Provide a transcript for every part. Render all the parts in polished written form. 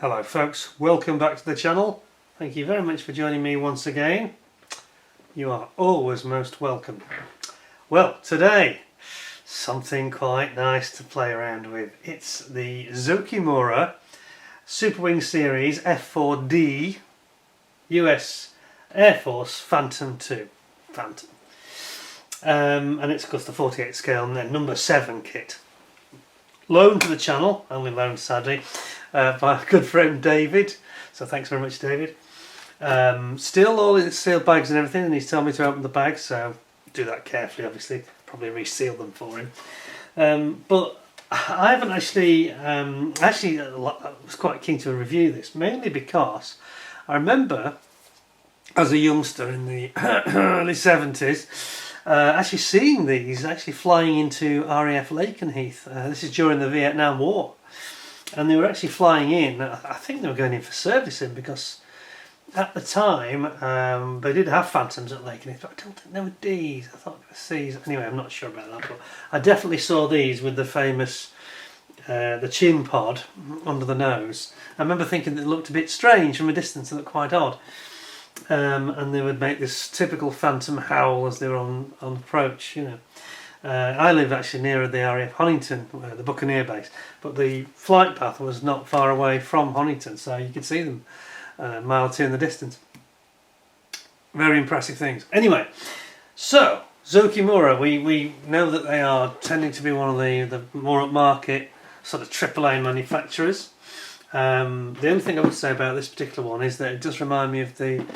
Hello folks, welcome back to the channel. Thank you very much for joining me once again. You are always most welcome. Well, today, something quite nice to play around with. It's the Zoukei Mura Super Wing Series F-4D US Air Force Phantom 2. Phantom. And it's of course the 48 scale and then number 7 kit. Loaned to the channel, only loaned sadly, by a good friend David, so thanks very much David. Still all in sealed bags and everything, and he's telling me to open the bags, so do that carefully obviously, probably reseal them for him. But I haven't actually, I was quite keen to review this, mainly because I remember as a youngster in the early 70s, actually seeing these actually flying into RAF Lakenheath. This is during the Vietnam War, and they were actually flying in. I think they were going in for servicing because at the time they did have Phantoms at Lakenheath, but I don't think they were Ds. I thought they were Cs. Anyway, I'm not sure about that, but I definitely saw these with the famous the chin pod under the nose. I remember thinking that it looked a bit strange from a distance. It looked quite odd. And they would make this typical phantom howl as they were on approach, you know. I live actually near the RAF Honington, the Buccaneer base, but the flight path was not far away from Honington, so you could see them a mile or two in the distance. Very impressive things. Anyway, so Zoukei Mura, we know that they are tending to be one of the more upmarket sort of AAA manufacturers. The only thing I would say about this particular one is that it does remind me of the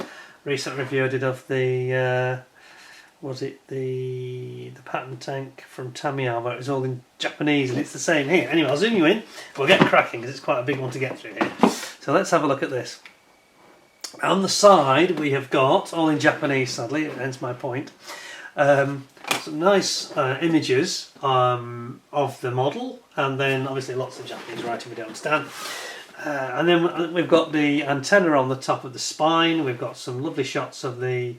recent review I did of the was it the pattern tank from Tamiya, where it was all in Japanese, and it's the same here. Anyway, I'll zoom you in. We'll get cracking because it's quite a big one to get through here. So let's have a look at this. On the side we have got, all in Japanese sadly, hence my point, some nice images of the model, and then obviously lots of Japanese writing we don't understand. And then we've got the antenna on the top of the spine. We've got some lovely shots of the,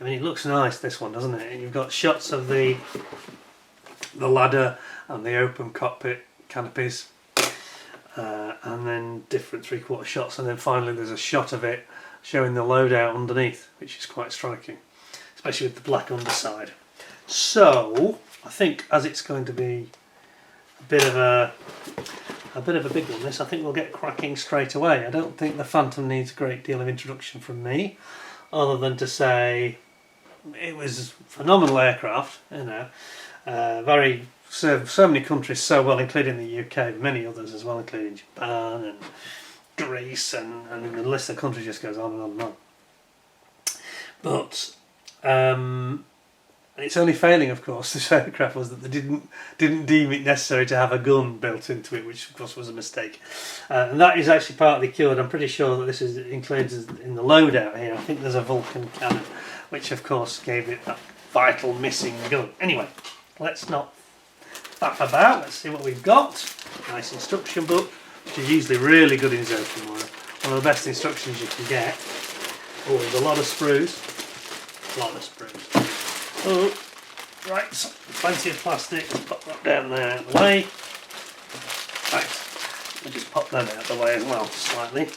I mean it looks nice this one, doesn't it? You've got shots of the ladder and the open cockpit canopies, and then different 3/4 shots, and then finally there's a shot of it showing the loadout underneath, which is quite striking, especially with the black underside. So I think as it's going to be a bit of a big one, this, I think we'll get cracking straight away. I don't think the Phantom needs a great deal of introduction from me, other than to say it was a phenomenal aircraft, you know, served so many countries so well, including the UK, many others as well, including Japan and Greece, and the list of countries just goes on and on and on. But its only failing, of course, this aircraft was that they didn't deem it necessary to have a gun built into it, which of course was a mistake. And that is actually partly cured. I'm pretty sure that this is included in the loadout here. I think there's a Vulcan cannon, which of course gave it that vital missing gun. Anyway, let's not faff about. Let's see what we've got. Nice instruction book, which is usually really good in Zoukei Mura. One of the best instructions you can get. Oh, there's a lot of sprues. Oh, right, so plenty of plastic. Let's pop that down there out of the way. Right, I'll just pop that out of the way as well, slightly.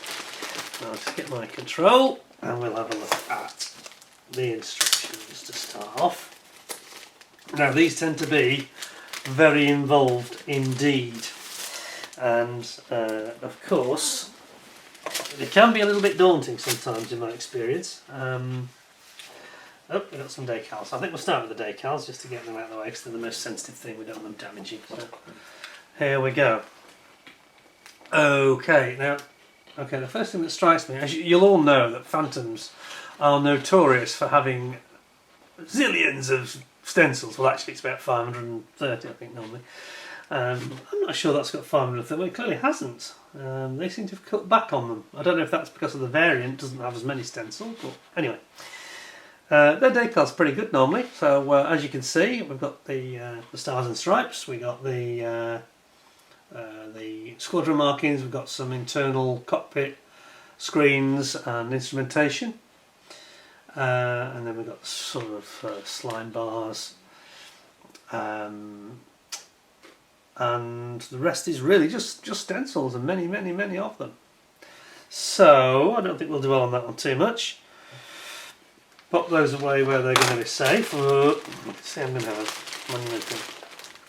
I'll just get my control, and we'll have a look at the instructions to start off. Now, these tend to be very involved indeed, and of course, they can be a little bit daunting sometimes in my experience. Oh, we've got some decals. I think we'll start with the decals just to get them out of the way, because they're the most sensitive thing. We don't want them damaging. So here we go. Okay, now, the first thing that strikes me, as you'll all know, that Phantoms are notorious for having zillions of stencils. Well, actually, it's about 530, I think, normally. I'm not sure that's got 530. Well, it clearly hasn't. They seem to have cut back on them. I don't know if that's because of the variant doesn't have as many stencils, but anyway. Their decal's pretty good normally, so as you can see we've got the stars and stripes, we got the squadron markings, we've got some internal cockpit screens and instrumentation, and then we've got sort of slime bars, and the rest is really just stencils, and many of them. So I don't think we'll dwell on that one too much. Pop those away where they're going to be safe. See, I'm going to have a monumental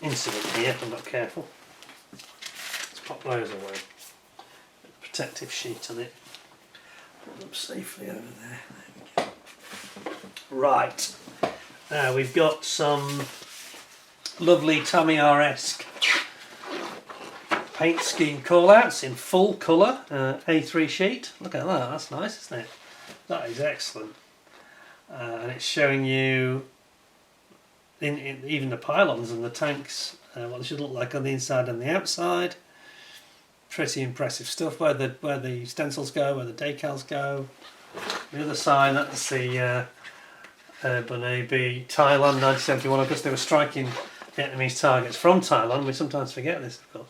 incident here if I'm not careful. Let's pop those away. Protective sheet on it. Put them safely over there. There we go. Right. Now we've got some lovely Tamiya-esque paint scheme callouts in full colour, A3 sheet. Look at that, that's nice, isn't it? That is excellent. And it's showing you in even the pylons and the tanks what they should look like on the inside and the outside. Pretty impressive stuff. Where the stencils go, where the decals go. The other side, that's the Urban AB Thailand 1971. I guess they were striking Vietnamese targets from Thailand. We sometimes forget this, of course.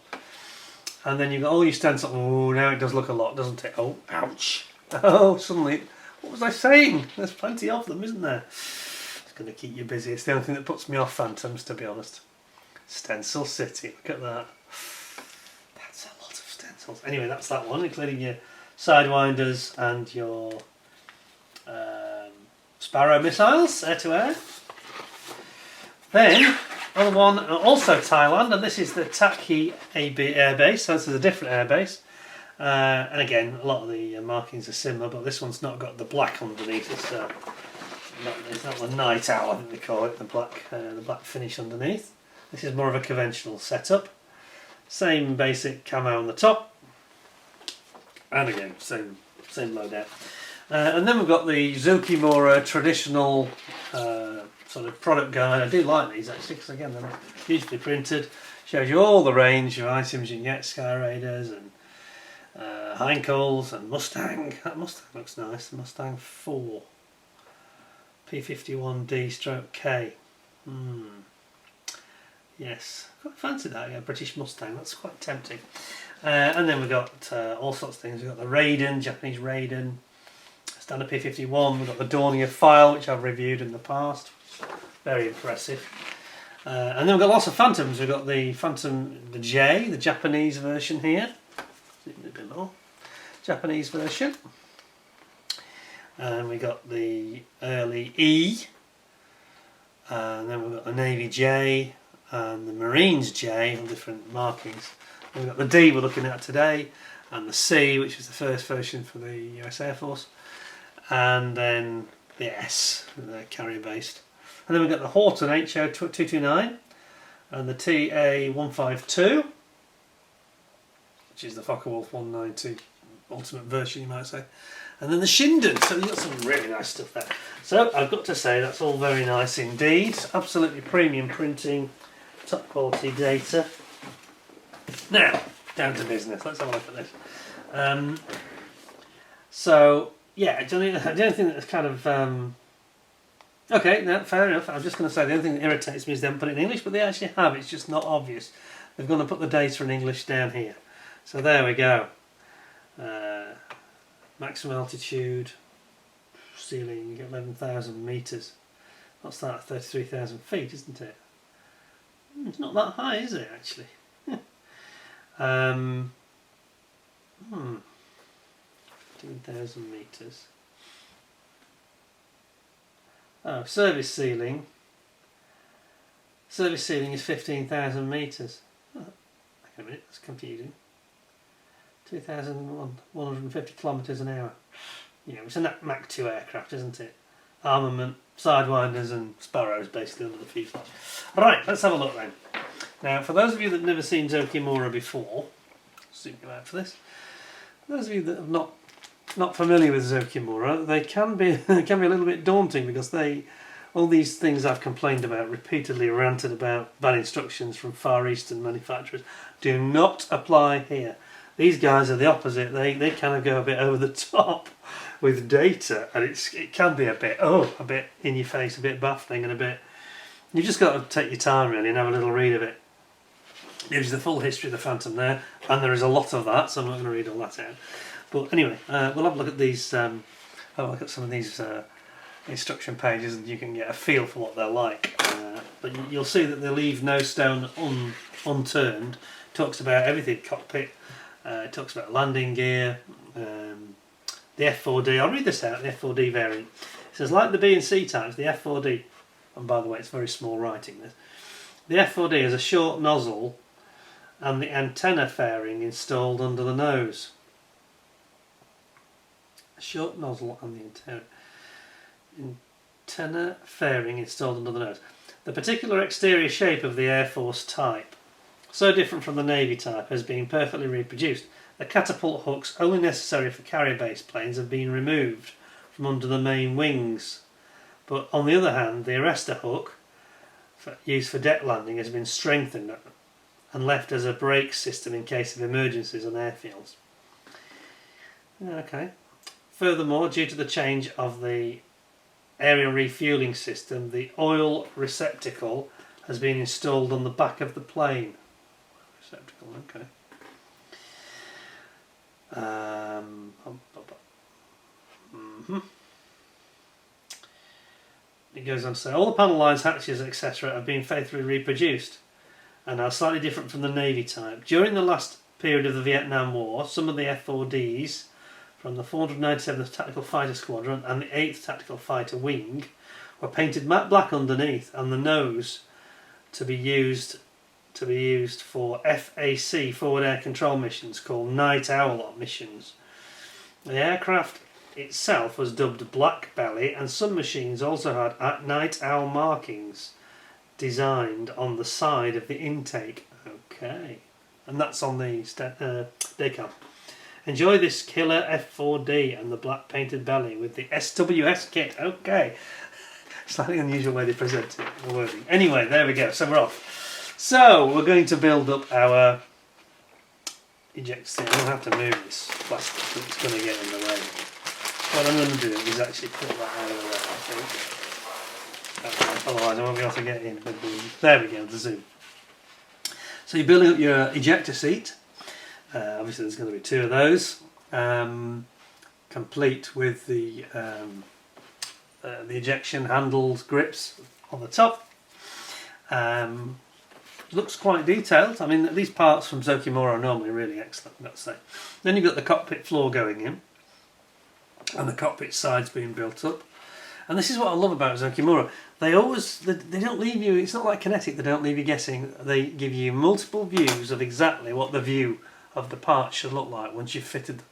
And then you've got all your stencils. Oh, now it does look a lot, doesn't it? Oh, ouch! Oh, suddenly. What was I saying? There's plenty of them, isn't there? It's going to keep you busy. It's the only thing that puts me off Phantoms, to be honest. Stencil City, look at that. That's a lot of stencils. Anyway, that's that one, including your Sidewinders and your Sparrow missiles, air-to-air. Then, other one, also Thailand, and this is the Taki AB airbase, so this is a different airbase. And again, a lot of the markings are similar, but this one's not got the black underneath. It's not the night owl, I think they call it, the black finish underneath. This is more of a conventional setup. Same basic camo on the top, and again, same loadout. And then we've got the Zoukei Mura traditional sort of product guide. I do like these actually, because again, they're beautifully printed. Shows you all the range of items you can get, Sky Raiders and Heinkel's and Mustang. That Mustang looks nice. The Mustang 4 P51D stroke K. Yes, I quite fancy that. Yeah, British Mustang. That's quite tempting. And then we've got all sorts of things. We've got the Raiden, Japanese Raiden, standard P51. We've got the Dornier File, which I've reviewed in the past. Very impressive. And then we've got lots of Phantoms. We've got the Phantom, the J, the Japanese version here. A bit more. Japanese version. And we got the early E. And then we've got the Navy J and the Marines J on different markings. And we've got the D we're looking at today, and the C, which is the first version for the US Air Force, and then the S, the carrier based. And then we've got the Horton HO229 and the TA152, which is the Focke-Wulf 190 ultimate version, you might say. And then the Shinden, so you've got some really nice stuff there. So I've got to say that's all very nice indeed. Absolutely premium printing, top quality data. Now, down to business. Let's have a look at this. So, yeah, the only thing that's kind of... okay, no, fair enough. I'm just going to say the only thing that irritates me is they haven't put it in English, but they actually have. It's just not obvious. They're going to put the data in English down here. So there we go. Maximum altitude, ceiling, you get 11,000 metres. What's that? 33,000 feet, isn't it? It's not that high, is it, actually? 15,000 metres. Oh, service ceiling. Service ceiling is 15,000 metres. Oh, wait a minute, that's confusing. 2,150 kilometres an hour. Yeah, it's a Mach 2 aircraft, isn't it? Armament, Sidewinders and Sparrows basically under the fuselage. Right, let's have a look then. Now, for those of you that have never seen Zoukei Mura before, zoom you out for this. For those of you that are not familiar with Zoukei Mura, they can be a little bit daunting because all these things I've complained about, repeatedly ranted about, bad instructions from Far Eastern manufacturers, do not apply here. These guys are the opposite. They kind of go a bit over the top with data, and it can be a bit in your face, a bit baffling, and a bit. You've just got to take your time really and have a little read of it. Gives you the full history of the Phantom there, and there is a lot of that, so I'm not going to read all that out. But anyway, we'll have a look at these. Have a look at some of these instruction pages, and you can get a feel for what they're like. But you'll see that they leave no stone unturned. Talks about everything: cockpit. It talks about landing gear, the F-4D. I'll read this out, the F-4D variant. It says, like the B and C types, the F-4D, and by the way it's very small writing this, the F-4D has a short nozzle and the antenna fairing installed under the nose. A short nozzle and the antenna fairing installed under the nose. The particular exterior shape of the Air Force type, so different from the Navy type, has been perfectly reproduced. The catapult hooks only necessary for carrier-based planes have been removed from under the main wings, but on the other hand the arrestor hook used for deck landing has been strengthened and left as a brake system in case of emergencies on airfields. Okay. Furthermore, due to the change of the aerial refueling system, the oil receptacle has been installed on the back of the plane. Receptacle, okay. It goes on to say, all the panel lines, hatches, etc. have been faithfully reproduced and are slightly different from the Navy type. During the last period of the Vietnam War, some of the F-4Ds from the 497th Tactical Fighter Squadron and the 8th Tactical Fighter Wing were painted matte black underneath, and the nose to be used for FAC, forward air control missions, called night owl missions. The aircraft itself was dubbed Black Belly, and some machines also had night owl markings designed on the side of the intake. Okay, and that's on the decal. Enjoy this killer F-4D and the black painted belly with the SWS kit. Okay, slightly unusual way they present it, the wording. Anyway, there we go, so we're off. So we're going to build up our ejector seat. I'm going to have to move this plastic because it's going to get in the way. What I'm going to do is actually put that out of the way, I think. Otherwise I won't be able to get in. There we go, the zoom. So you're building up your ejector seat. Obviously there's going to be two of those, complete with the ejection handles grips on the top. Looks quite detailed. I mean, these parts from Zoukei Mura are normally really excellent, I've got to say. Then you've got the cockpit floor going in, and the cockpit sides being built up. And this is what I love about Zoukei Mura. They don't leave you, it's not like Kinetic, they don't leave you guessing. They give you multiple views of exactly what the view of the parts should look like once you've fitted them.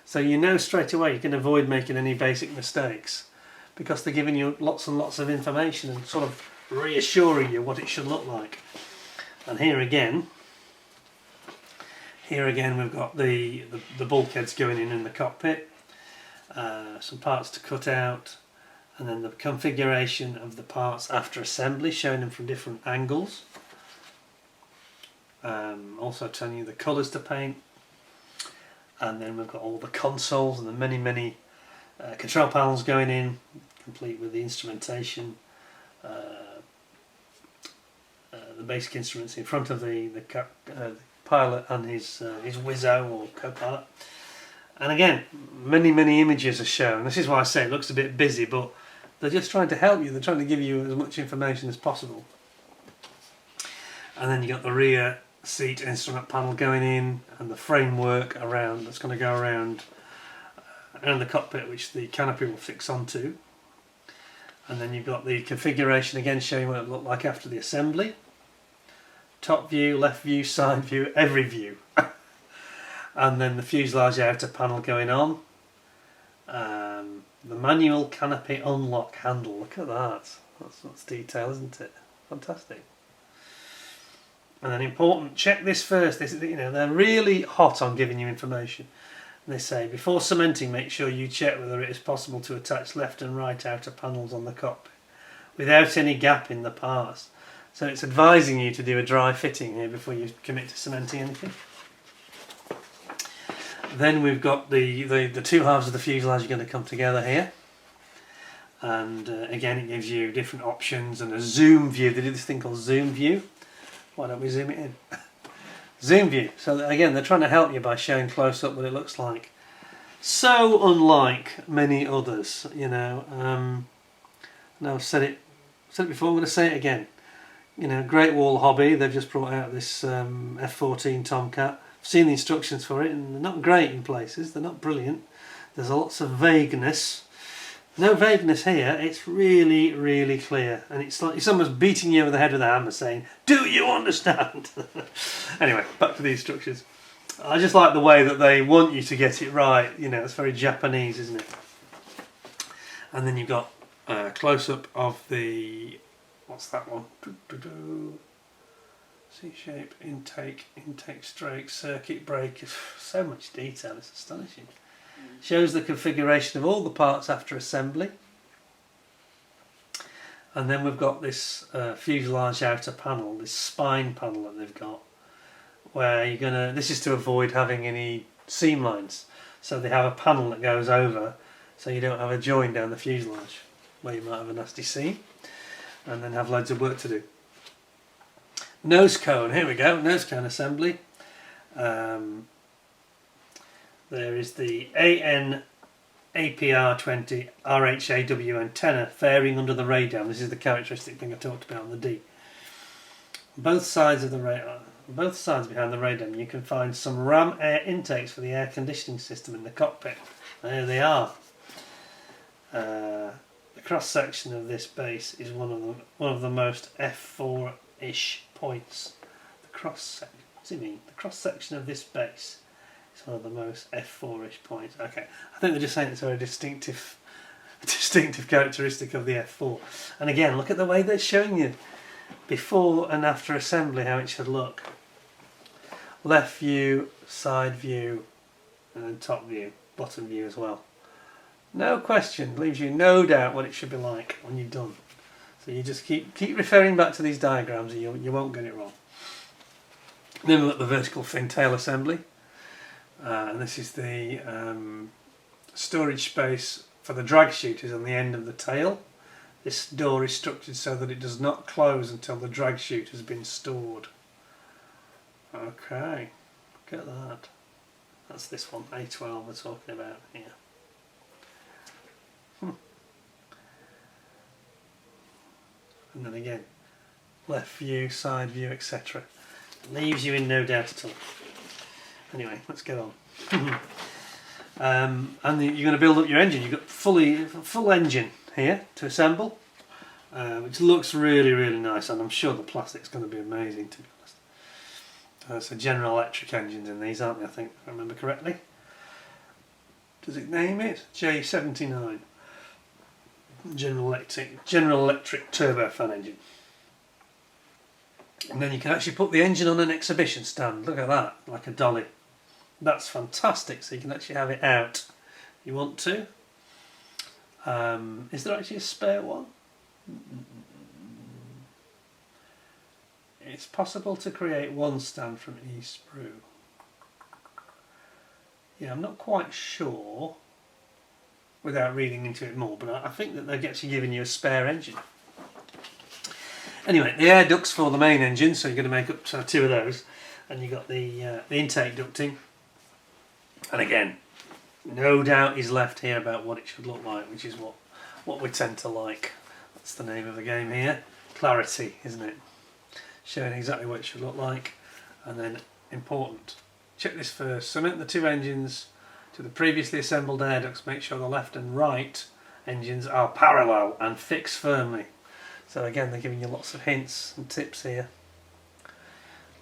So you know straight away you can avoid making any basic mistakes because they're giving you lots and lots of information and sort of reassuring you what it should look like. And here again we've got the bulkheads going in the cockpit, some parts to cut out, and then the configuration of the parts after assembly, showing them from different angles. Also telling you the colours to paint, and then we've got all the consoles and the many control panels going in, complete with the instrumentation, the basic instruments in front of the pilot and his Wizzo or co-pilot. And again, many images are shown. This is why I say it looks a bit busy, but they're just trying to help you. They're trying to give you as much information as possible. And then you got the rear seat instrument panel going in, and the framework around that's going to go around the cockpit, which the canopy will fix onto. And then you've got the configuration again, showing what it looked like after the assembly. Top view, left view, side view, every view. And then the fuselage outer panel going on. The manual canopy unlock handle. Look at that. That's detail, isn't it? Fantastic. And then important, check this first. This is, they're really hot on giving you information. And they say, before cementing, make sure you check whether it is possible to attach left and right outer panels on the cockpit without any gap in the parts. So it's advising you to do a dry fitting here before you commit to cementing anything. Then we've got the two halves of the fuselage are going to come together here. And again, it gives you different options and a zoom view. They do this thing called zoom view. Why don't we zoom it in? Zoom view. So again, they're trying to help you by showing close up what it looks like. So unlike many others, Now I've said it before. I'm going to say it again. Great Wall Hobby. They've just brought out this F-14 Tomcat. I've seen the instructions for it, and they're not great in places. They're not brilliant. There's lots of vagueness. No vagueness here, it's really, really clear. And it's like it's almost beating you over the head with a hammer saying, do you understand? Anyway, back to the instructions. I just like the way that they want you to get it right. You know, it's very Japanese, isn't it? And then you've got a close-up of the... What's that one? C-shape, intake stroke, circuit breaker. So much detail, it's astonishing. Shows the configuration of all the parts after assembly. And then we've got this fuselage outer panel, this spine panel that they've got, where you're gonna. This is to avoid having any seam lines. So they have a panel that goes over, so you don't have a join down the fuselage, where you might have a nasty seam, and then have loads of work to do. Nose cone, here we go, nose cone assembly. There is the AN APR20 RHAW antenna fairing under the radome. This is the characteristic thing I talked about on the D. Both sides of the both sides behind the radome you can find some ram air intakes for the air conditioning system in the cockpit. There they are. The cross section of this base is one of the most F4-ish points. The cross section. What does it mean? The cross section of this base. It's one of the most F4-ish points. Okay, I think they're just saying it's a very distinctive characteristic of the F4. And again, look at the way they're showing you before and after assembly how it should look. Left view, side view, and then top view, bottom view as well. No question, leaves you no doubt what it should be like when you're done. So you just keep referring back to these diagrams and you won't get it wrong. Then we've got the vertical fin tail assembly. And this is the storage space for the drag chute is on the end of the tail. This door is structured so that it does not close until the drag chute has been stored. Okay, look at that. That's this one, A12 we're talking about here. And then again, left view, side view, etc. Leaves you in no doubt at all. Anyway, let's get on. And you're going to build up your engine. You've got full engine here to assemble, which looks really, really nice, and I'm sure the plastic's going to be amazing, to be honest. So General Electric engines in these, aren't they, I think, if I remember correctly. Does it name it? J79. General Electric turbofan engine. And then you can actually put the engine on an exhibition stand. Look at that, like a dolly. That's fantastic, so you can actually have it out if you want to. Is there actually a spare one? It's possible to create one stand from E-sprue. Yeah, I'm not quite sure without reading into it more, but I think that they're actually giving you a spare engine. Anyway, the air ducts for the main engine, so you're going to make up two of those, and you've got the intake ducting. And again, no doubt is left here about what it should look like, which is what we tend to like. That's the name of the game here. Clarity, isn't it? Showing exactly what it should look like. And then, important, check this first. Cement the two engines to the previously assembled air ducts. Make sure the left and right engines are parallel and fixed firmly. So again, they're giving you lots of hints and tips here,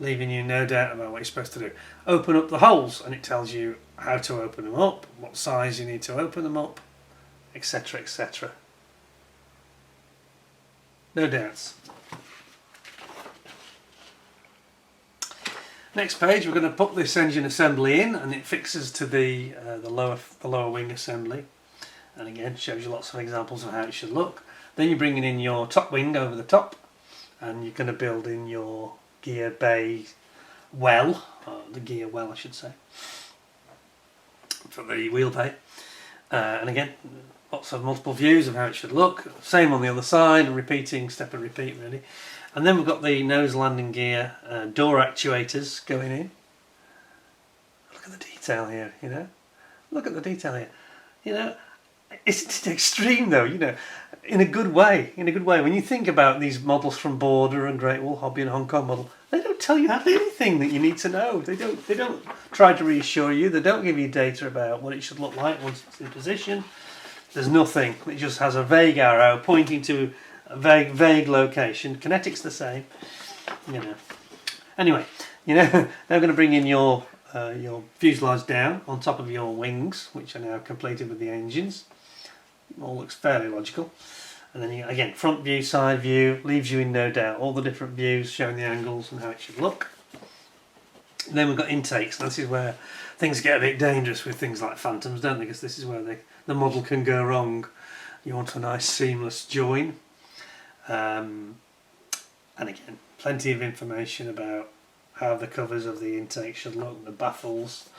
leaving you no doubt about what you're supposed to do. Open up the holes, and it tells you how to open them up, what size you need to open them up, etc, etc. No doubts. Next page, we're going to put this engine assembly in, and it fixes to the lower wing assembly, and again shows you lots of examples of how it should look. Then you're bringing in your top wing over the top, and you're going to build in your gear bay well, the gear well I should say, for the wheel bay. And again, lots of multiple views of how it should look. Same on the other side, repeating, step and repeat really. And then we've got the nose landing gear door actuators going in. Look at the detail here, you know. Look at the detail here. You know, it's extreme though, you know, in a good way. In a good way. When you think about these models from Border and Great Wall Hobby and Hong Kong model, they don't tell you hardly anything that you need to know. They don't try to reassure you. They don't give you data about what it should look like once it's in position. There's nothing. It just has a vague arrow pointing to a vague location. Kinetic's the same, you know. Anyway, you know, they're going to bring in your fuselage down on top of your wings, which are now completed with the engines. All looks fairly logical. And then again, front view, side view, leaves you in no doubt. All the different views showing the angles and how it should look. And then we've got intakes, and this is where things get a bit dangerous with things like Phantoms, don't they? Because this is where the model can go wrong. You want a nice seamless join. And again, plenty of information about how the covers of the intake should look, the baffles.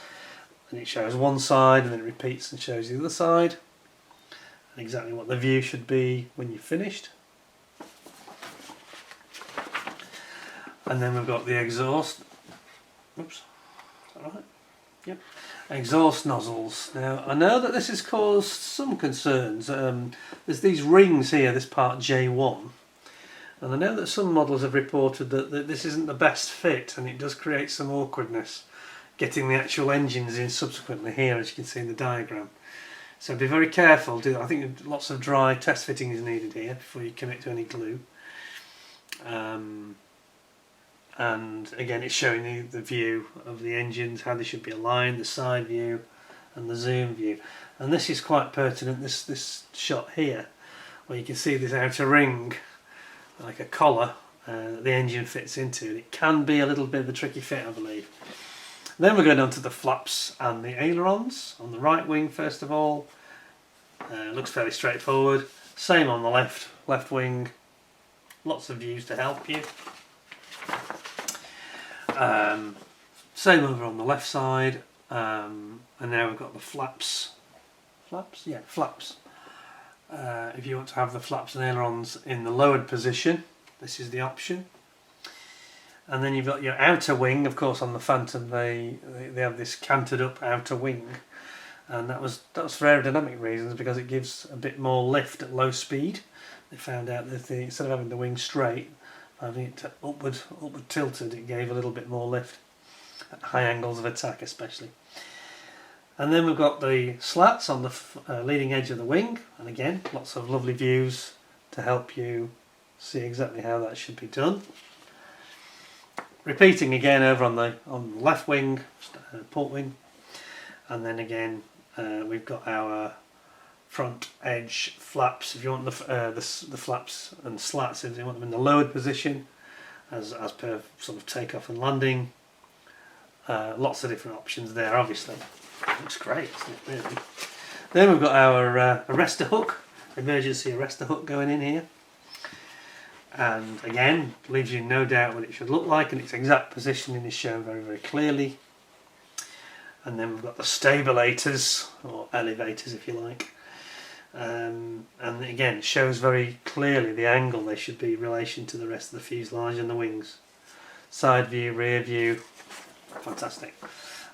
And it shows one side and then it repeats and shows the other side. And exactly what the view should be when you're finished. And then we've got the exhaust. Oops, is that right? Yep. Exhaust nozzles. Now I know that this has caused some concerns. There's these rings here, this part J1, and I know that some models have reported that this isn't the best fit, and it does create some awkwardness getting the actual engines in subsequently here, as you can see in the diagram. So be very careful. I think lots of dry test fitting is needed here before you commit to any glue. And again, it's showing you the view of the engines, how they should be aligned, the side view and the zoom view. And this is quite pertinent, this shot here, where you can see this outer ring, like a collar, that the engine fits into. It can be a little bit of a tricky fit, I believe. Then we're going on to the flaps and the ailerons. On the right wing, first of all, looks fairly straightforward. Same on the left wing. Lots of views to help you. Same over on the left side, and now we've got the flaps. Flaps? Yeah, flaps. If you want to have the flaps and ailerons in the lowered position, this is the option. And then you've got your outer wing. Of course, on the Phantom they have this canted up outer wing, and that was for aerodynamic reasons, because it gives a bit more lift at low speed. They found out that instead of having the wing straight, having it upward tilted, it gave a little bit more lift at high angles of attack especially. And then we've got the slats on the leading edge of the wing, and again lots of lovely views to help you see exactly how that should be done. Repeating again over on the left wing, port wing, and then again we've got our front edge flaps. If you want the flaps and slats, if you want them in the lowered position, as per sort of takeoff and landing, lots of different options there. Obviously, looks great, isn't it, really? Then we've got our arrestor hook, emergency arrestor hook going in here, and again leaves you no doubt what it should look like, and its exact positioning is shown very, very clearly. And then we've got the stabilators, or elevators if you like. And again, it shows very clearly the angle they should be in relation to the rest of the fuselage and the wings. Side view, rear view, fantastic.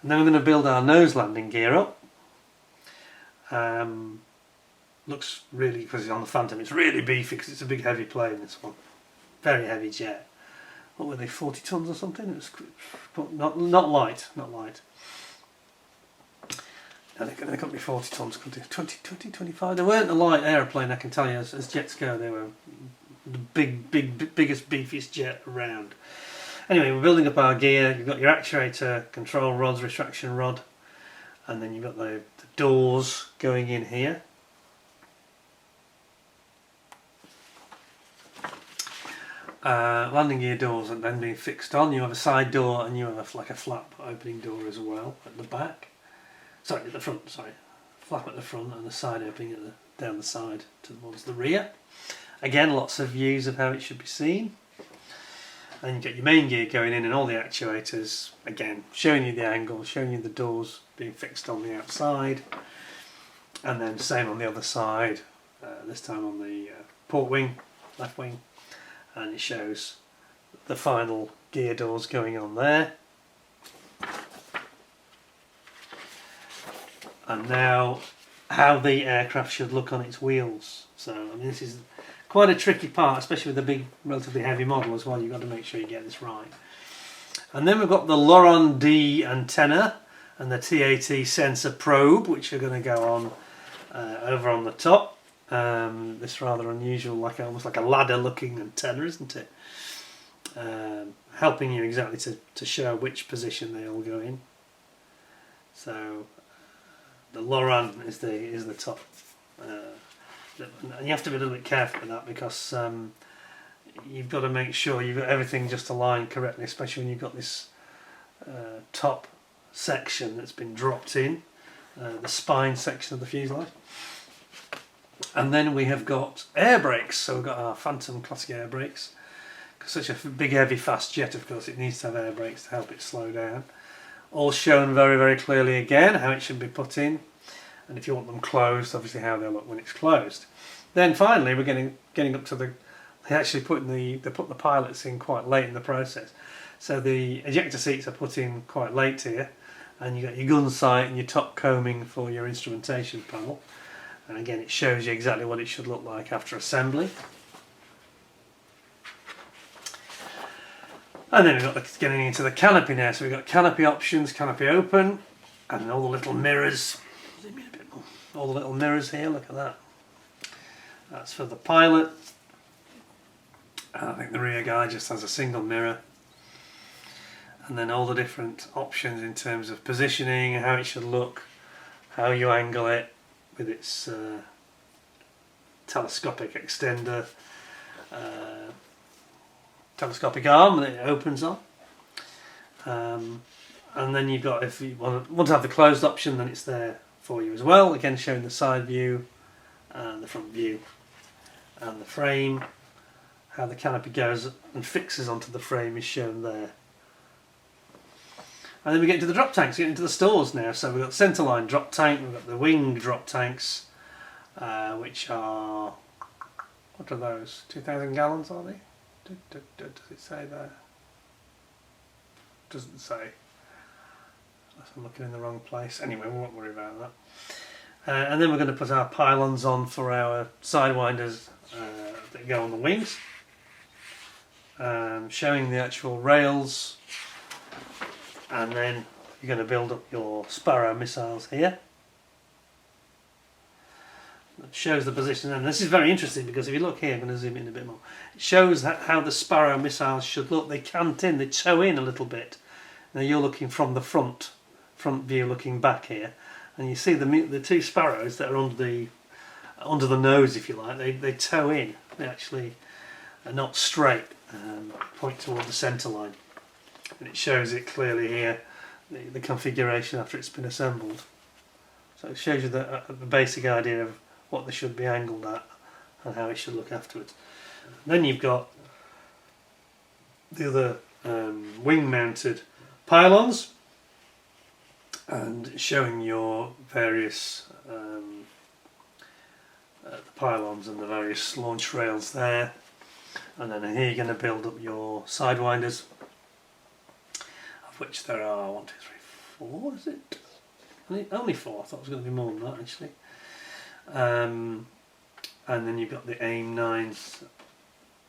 And then we're going to build our nose landing gear up. Looks really, because it's on the Phantom, it's really beefy because it's a big heavy plane, this one. Very heavy jet. What were they, 40 tons or something? It was not light, not light. No, they couldn't be 40 tons, could they? 20, 25? They weren't a light aeroplane, I can tell you, as jets go. They were the biggest, beefiest jet around. Anyway, we're building up our gear. You've got your actuator, control rods, retraction rod, and then you've got the doors going in here. Landing gear doors are then being fixed on. You have a side door and you have like a flap opening door as well at the back. Sorry, at the front, sorry. Flap at the front and the side opening down the side towards the rear. Again, lots of views of how it should be seen. And you get your main gear going in and all the actuators, again, showing you the angle, showing you the doors being fixed on the outside. And then same on the other side, this time on the port wing, left wing. And it shows the final gear doors going on there. And now how the aircraft should look on its wheels. So I mean, this is quite a tricky part, especially with a big, relatively heavy model as well. You've got to make sure you get this right. And then we've got the LORAN D antenna and the TAT sensor probe, which are going to go on over on the top. This rather unusual, almost like a ladder looking antenna, isn't it? Helping you exactly to show which position they all go in. So the LORAN is the top, and you have to be a little bit careful with that, because you've got to make sure you've got everything just aligned correctly, especially when you've got this top section that's been dropped in, the spine section of the fuselage. And then we have got air brakes, so we've got our Phantom classic air brakes. Because such a big, heavy, fast jet, of course, it needs to have air brakes to help it slow down. All shown very, very clearly again, how it should be put in. And if you want them closed, obviously how they'll look when it's closed. Then finally, we're getting up to they actually put the pilots in quite late in the process. So the ejector seats are put in quite late here, and you got your gun sight and your top combing for your instrumentation panel. And again, it shows you exactly what it should look like after assembly. And then we've got getting into the canopy now. So we've got canopy options, canopy open, and all the little mirrors. Zoom in a bit more. All the little mirrors here, look at that. That's for the pilot. And I think the rear guy just has a single mirror. And then all the different options in terms of positioning, how it should look, how you angle it with its telescopic extender, telescopic arm that it opens on. And then you've got, if you want to have the closed option, then it's there for you as well. Again, showing the side view and the front view and the frame. How the canopy goes and fixes onto the frame is shown there. And then we get into the drop tanks, we get into the stores now. So we've got the centerline drop tank, we've got the wing drop tanks, which are, what are those, 2,000 gallons are they? Does it say there? Doesn't say. Unless I'm looking in the wrong place. Anyway, we won't worry about that. And then we're going to put our pylons on for our sidewinders that go on the wings. Showing the actual rails. And then you're going to build up your Sparrow missiles here. It shows the position, and this is very interesting because if you look here, I'm going to zoom in a bit more. It shows how the Sparrow missiles should look. They cant in, they toe in a little bit. Now you're looking from the front view, looking back here, and you see the two Sparrows that are under the nose, if you like. They toe in. They actually are not straight. Point toward the centre line. And it shows it clearly here, the configuration after it's been assembled. So it shows you the basic idea of what they should be angled at and how it should look afterwards. Then you've got the other wing mounted pylons, and showing your various the pylons and the various launch rails there. And then here you're going to build up your sidewinders, of which there are 1, 2, 3, 4, is it? Only 4, I thought it was going to be more than that actually. And then you've got the AIM-9s,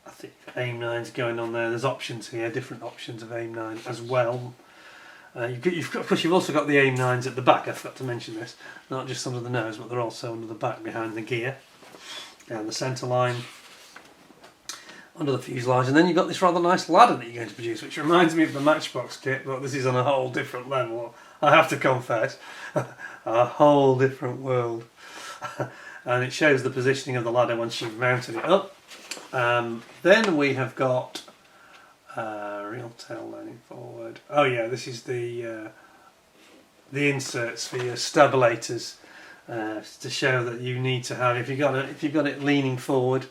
I think AIM-9s going on there. There's options here, different options of AIM-9 as well. Of course you've also got the AIM-9s at the back, I forgot to mention this, not just under the nose, but they're also under the back behind the gear, down the centre line, under the fuselage. And then you've got this rather nice ladder that you're going to produce, which reminds me of the Matchbox kit, but this is on a whole different level, I have to confess. A whole different world. And it shows the positioning of the ladder once you've mounted it up. Then we have got real tail leaning forward. Oh yeah, this is the inserts for your stabilators, to show that you need to have, if you've got it leaning forward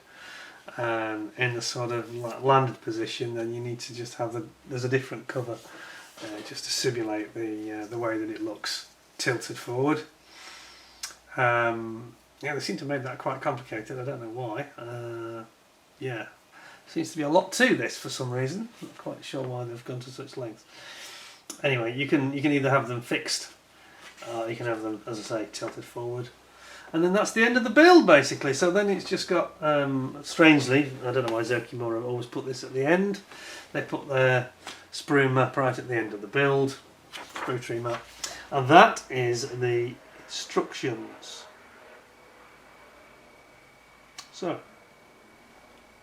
in the sort of landed position, then you need to just have there's a different cover just to simulate the way that it looks tilted forward. Yeah, they seem to have made that quite complicated. I don't know why. Yeah, seems to be a lot to this for some reason. Not quite sure why they've gone to such lengths. Anyway, you can either have them fixed, you can have them, as I say, tilted forward. And then that's the end of the build basically. So then it's just got, strangely, I don't know why Zoukei Mura always put this at the end. They put their sprue map right at the end of the build, sprue tree map. And that is the instructions. So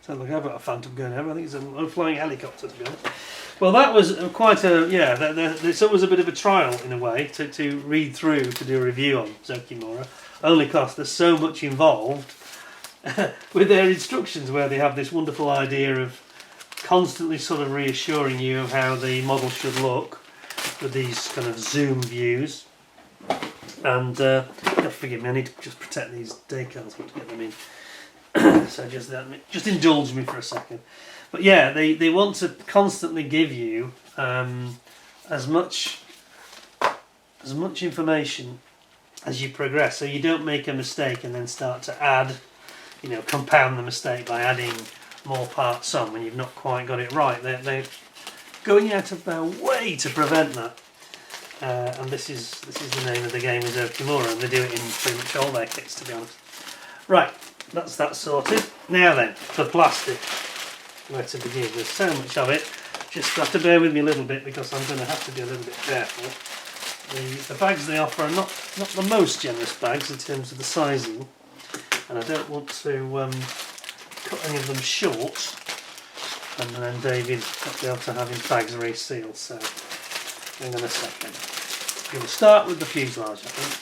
like I've got a phantom gun over. I think it's a flying helicopter to be honest. Well, that was quite a, it's always a bit of a trial in a way to read through, to do a review on Zoukei Mura, only because there's so much involved with their instructions, where they have this wonderful idea of constantly sort of reassuring you of how the model should look with these kind of zoom views. And forgive me, I need to just protect these decals to get them in. So just indulge me for a second. But yeah, they want to constantly give you as much information as you progress, so you don't make a mistake and then start to add, compound the mistake by adding more parts on when you've not quite got it right. They're going out of their way to prevent that. And this is the name of the game with Zoukei Mura, and they do it in pretty much all their kits, to be honest. Right, that's that sorted. Now then, the plastic. Where to begin? There's so much of it. Just have to bear with me a little bit because I'm going to have to be a little bit careful. The bags they offer are not the most generous bags in terms of the sizing, and I don't want to cut any of them short, and then David not be able to have his bags resealed. So hang on a second. I'm going to start with the fuselage, I think.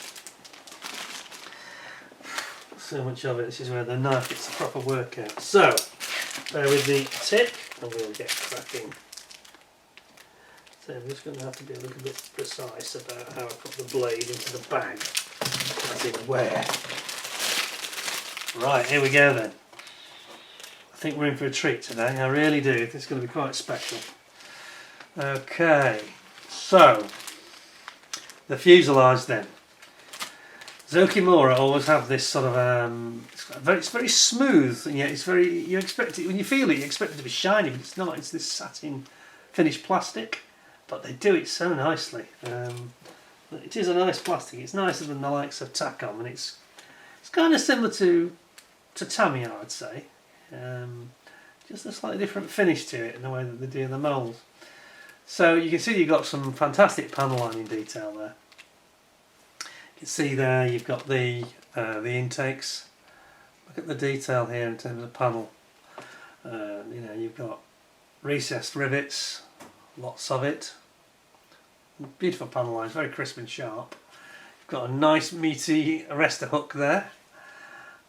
So much of it. This is where the knife gets a proper workout. So bear with the tip and we'll get cracking. So I'm just going to have to be a little bit precise about how I put the blade into the bag, as in where. Right, here we go then. I think we're in for a treat today, I really do. It's going to be quite special. Okay, so the fuselage then. Zoukei Mura always have this sort of it's very smooth, and yet it's very, you expect it, when you feel it you expect it to be shiny, but it's not. It's this satin finished plastic, but they do it so nicely. It is a nice plastic. It's nicer than the likes of Takom, and it's kind of similar to Tamiya, I'd say. Just a slightly different finish to it in the way that they do the moulds. So you can see you've got some fantastic panel lining detail there. You can see there you've got the intakes. Look at the detail here in terms of panel. You've got recessed rivets, lots of it. Beautiful panel lines, very crisp and sharp. You've got a nice meaty arrestor hook there,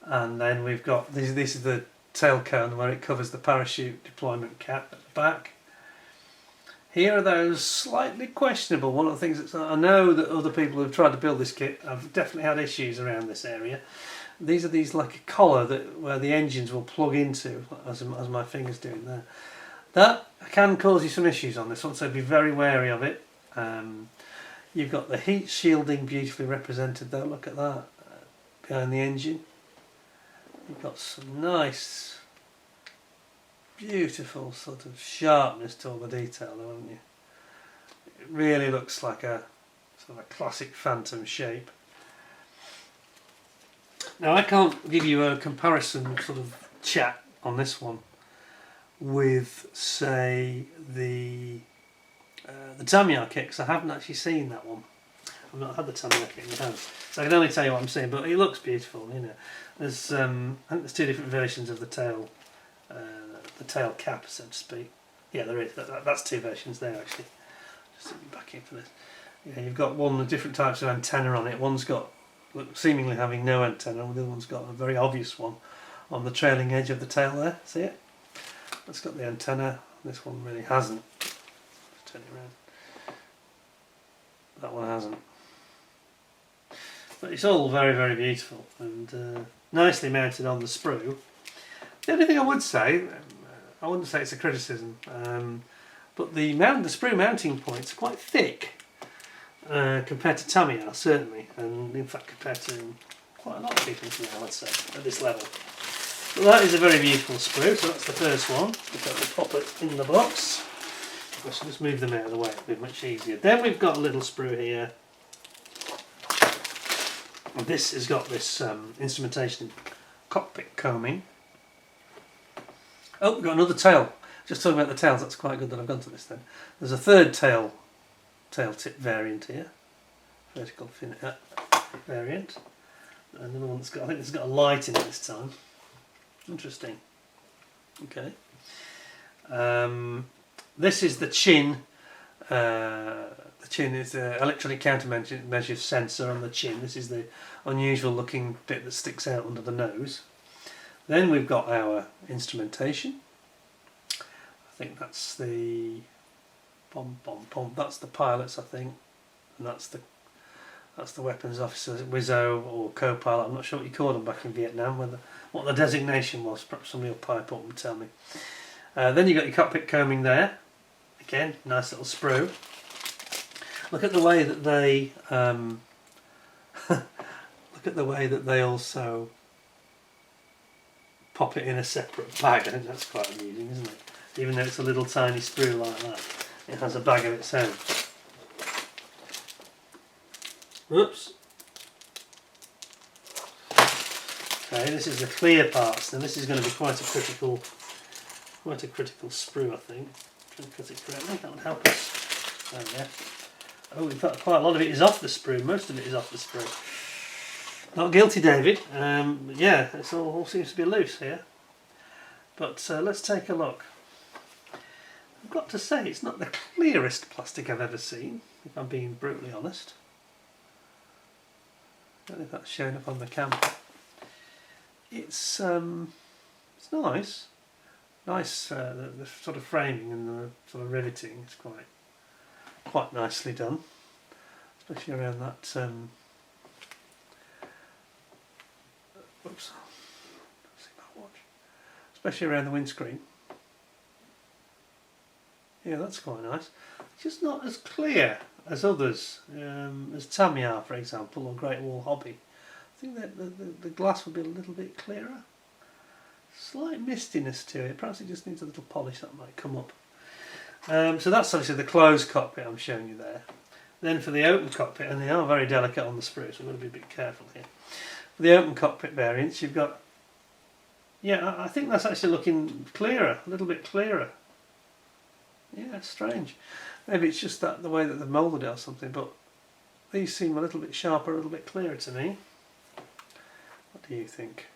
and then we've got this is the tail cone where it covers the parachute deployment cap at the back. Here are those slightly questionable. One of the things that I know that other people who've tried to build this kit have definitely had issues around this area. These are like a collar where the engines will plug into, as my finger's doing there. That can cause you some issues on this one, so be very wary of it. You've got the heat shielding beautifully represented there. Look at that behind the engine. You've got some nice, beautiful sort of sharpness to all the detail there, haven't you? It really looks like a sort of a classic Phantom shape. Now I can't give you a comparison sort of chat on this one with, say, the Tamiya kit, because I haven't actually seen that one. I've not had the Tamiya kit in the house, so I can only tell you what I'm seeing. But it looks beautiful, you know. There's I think there's two different versions of the tail cap, so to speak. Yeah, there is. That's two versions there actually. Just back in for this. Yeah, you've got one with different types of antenna on it. One's got seemingly having no antenna, and the other one's got a very obvious one on the trailing edge of the tail there. See it? It's got the antenna. This one really hasn't. Turn it around. That one hasn't. But it's all very, very beautiful and nicely mounted on the sprue. The only thing I would say, I wouldn't say it's a criticism, but the sprue mounting points are quite thick compared to Tamiya, certainly, and in fact compared to quite a lot of people now, I'd say, at this level. But that is a very beautiful sprue, so that's the first one. We'll pop it in the box. I should just move them out of the way, it'll be much easier. Then we've got a little sprue here. And this has got this instrumentation cockpit combing. Oh, we've got another tail. Just talking about the tails, that's quite good that I've gone to this then. There's a third tail tip variant here. Vertical fin variant. Another one that's got, I think it's got a light in it this time. Interesting. Okay. This is the chin. The chin is the electronic countermeasure sensor on the chin. This is the unusual looking bit that sticks out under the nose. Then we've got our instrumentation. I think that's the that's the pilots, I think, and that's the weapons officer, Wizzo or co-pilot. I'm not sure what you called them back in Vietnam. What the designation was. Perhaps somebody will pipe up and tell me. Then you've got your cockpit combing there. Again, nice little sprue. Look at the way that they look at the way that they also pop it in a separate bag. I think that's quite amusing, isn't it? Even though it's a little tiny sprue like that, it has a bag of its own. Whoops. Okay, this is the clear parts. Now this is going to be quite a critical sprue, I think. Try and cut it correctly. That would help us. There we go. Oh, in fact, quite a lot of it is off the sprue. Most of it is off the sprue. Not guilty, David. Yeah, it all seems to be loose here. But let's take a look. I've got to say, it's not the clearest plastic I've ever seen, if I'm being brutally honest. I don't know if that's showing up on the camera. It's nice. Nice, the sort of framing and the sort of riveting is quite nicely done, especially around that. Whoops! See my watch. Especially around the windscreen. Yeah, that's quite nice. It's just not as clear as others, as Tamiya, for example, or Great Wall Hobby. I think that the glass would be a little bit clearer. Slight mistiness to it. Perhaps it just needs a little polish that might come up. So that's obviously the closed cockpit I'm showing you there. Then for the open cockpit, and they are very delicate on the sprue, so we've got to be a bit careful here. For the open cockpit variants, you've got, yeah, I think that's actually looking clearer, a little bit clearer. Yeah, it's strange. Maybe it's just the way that they've moulded it or something, but these seem a little bit sharper, a little bit clearer to me. What do you think?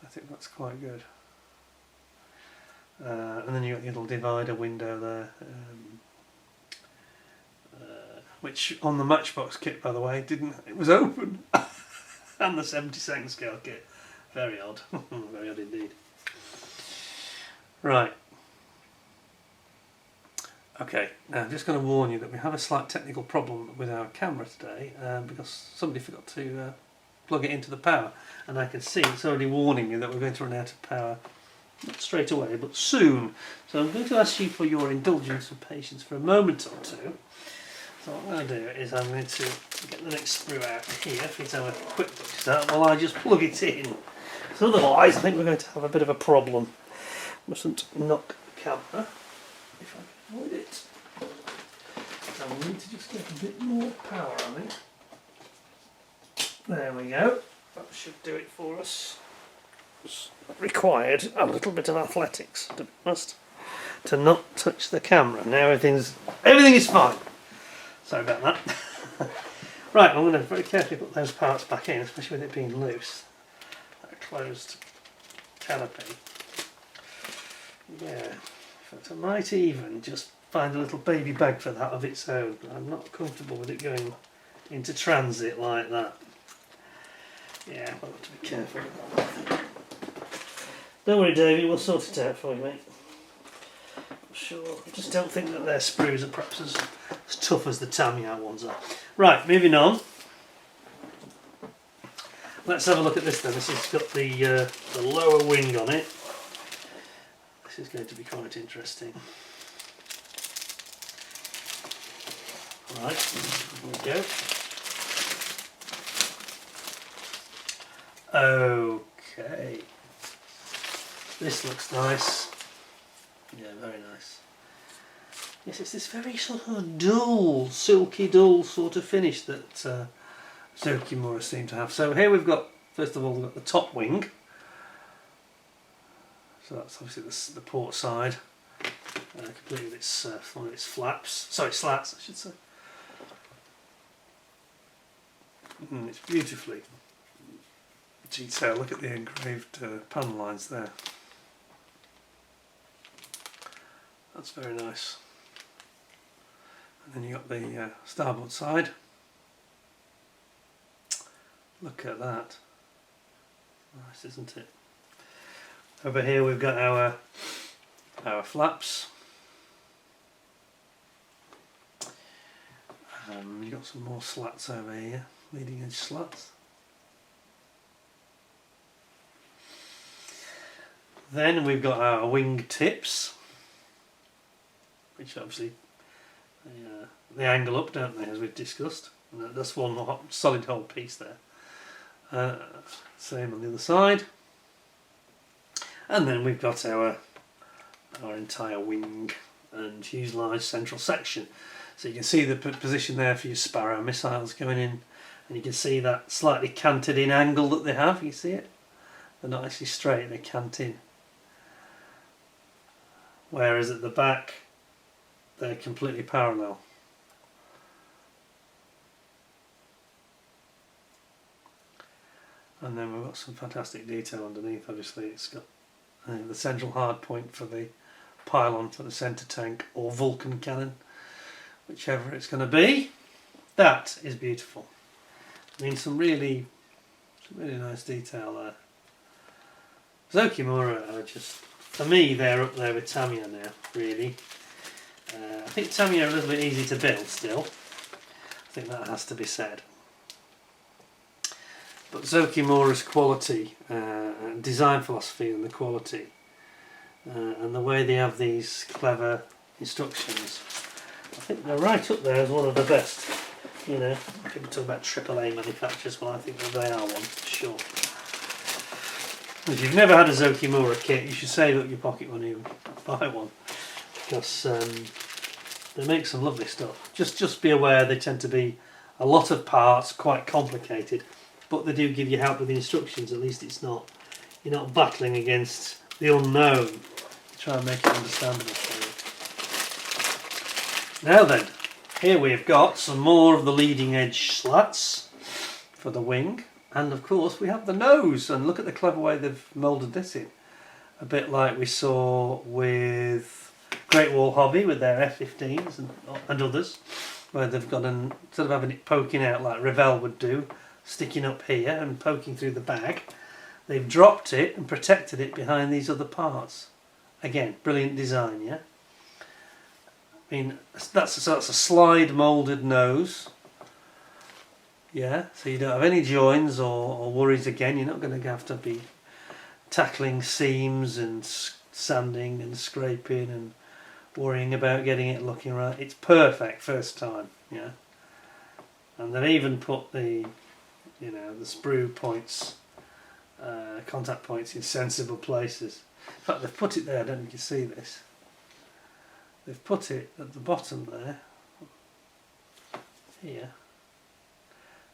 I think that's quite good. And then you've got the little divider window there, which on the Matchbox kit, by the way, it was open. And the 72nd scale kit. Very odd. Very odd indeed. Right. Okay, now I'm just going to warn you that we have a slight technical problem with our camera today because somebody forgot to plug it into the power, and I can see it's already warning me that we're going to run out of power, not straight away but soon. So I'm going to ask you for your indulgence and patience for a moment or two. So what I'm going to do is I'm going to get the next sprue out here for you to have a quick look at that while I just plug it in. So otherwise I think we're going to have a bit of a problem. Mustn't knock the camera if I can avoid it. So we need to just get a bit more power on it. There we go. That should do it for us. It's required a little bit of athletics, to be honest, to not touch the camera. Now everything is fine. Sorry about that. Right, I'm going to very carefully put those parts back in, especially with it being loose. That closed canopy. Yeah, in fact I might even just find a little baby bag for that of its own. I'm not comfortable with it going into transit like that. Yeah, I'll have to be careful with that. Don't worry, Davey, we'll sort it out for you, mate. I'm sure. I just don't think that their sprues are perhaps as tough as the Tamiya ones are. Right, moving on. Let's have a look at this then. This has got the lower wing on it. This is going to be quite interesting. Right, here we go. Okay, this looks nice. Yeah, very nice. Yes, it's this very sort of dull, silky dull sort of finish that Zoukei Mura seem to have. So here we've got, first of all, we've got the top wing. So that's obviously the port side, complete with its one of its flaps. Sorry, slats, I should say. It's beautifully detailed. Look at the engraved panel lines there. That's very nice. And then you got the starboard side. Look at that. Nice, isn't it? Over here we've got our flaps. You've got some more slats over here, leading edge slats. Then we've got our wing tips, which obviously they angle up, don't they, as we've discussed. And that's one solid whole piece there. Same on the other side. And then we've got our entire wing and fuselage central section. So you can see the position there for your Sparrow missiles going in, and you can see that slightly canted in angle that they have. You see it? They're not actually straight, they cant in. Whereas at the back, they're completely parallel. And then we've got some fantastic detail underneath. Obviously it's got the central hard point for the pylon for the centre tank or Vulcan cannon, whichever it's going to be. That is beautiful. I mean, some really nice detail there. Zoukei Mura are just, for me, they're up there with Tamiya now, really. I think Tamiya are a little bit easy to build still. I think that has to be said. But Zoukei Mura's quality, design philosophy and the quality, and the way they have these clever instructions, I think they're right up there as one of the best. You know, people talk about AAA manufacturers, well I think that they are one, for sure. If you've never had a Zoukei Mura kit, you should save up your pocket money and buy one, because they make some lovely stuff. Just be aware they tend to be a lot of parts, quite complicated, but they do give you help with the instructions. At least it's not, you're not battling against the unknown to try and make it understandable for you. Now then, here we've got some more of the leading edge slats for the wing, and of course we have the nose, and look at the clever way they've moulded this in. A bit like we saw with Great Wall Hobby with their F-15s and others, where they've got instead of having it poking out like Revell would do, sticking up here and poking through the bag, they've dropped it and protected it behind these other parts. Again, brilliant design, yeah? I mean, that's a slide moulded nose, yeah, so you don't have any joins or worries again. You're not going to have to be tackling seams and sanding and scraping and worrying about getting it looking right. It's perfect first time, yeah. And they've even put the, you know, the sprue points, contact points in sensible places. In fact, they've put it there, I don't know if you can see this. They've put it at the bottom there, here.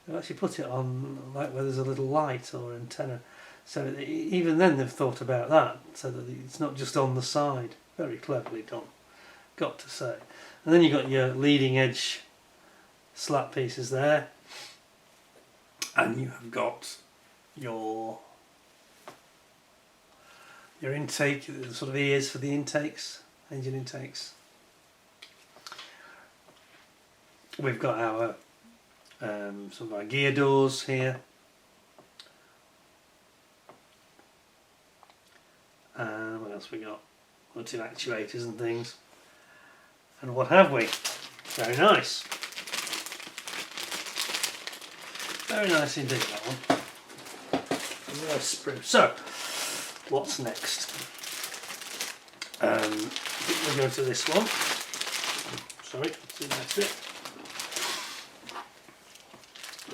They've actually put it on like where there's a little light or antenna. So even then they've thought about that, so that it's not just on the side. Very cleverly done, got to say. And then you've got your leading edge slat pieces there. And you have got your intake, the sort of ears for the intakes, engine intakes. We've got our some of our gear doors here, and what else we got? One or two actuators and things. And what have we? Very nice. Very nice indeed, that one. Nice sprue. So, what's next? I think we'll go to this one. Sorry, that's the next bit.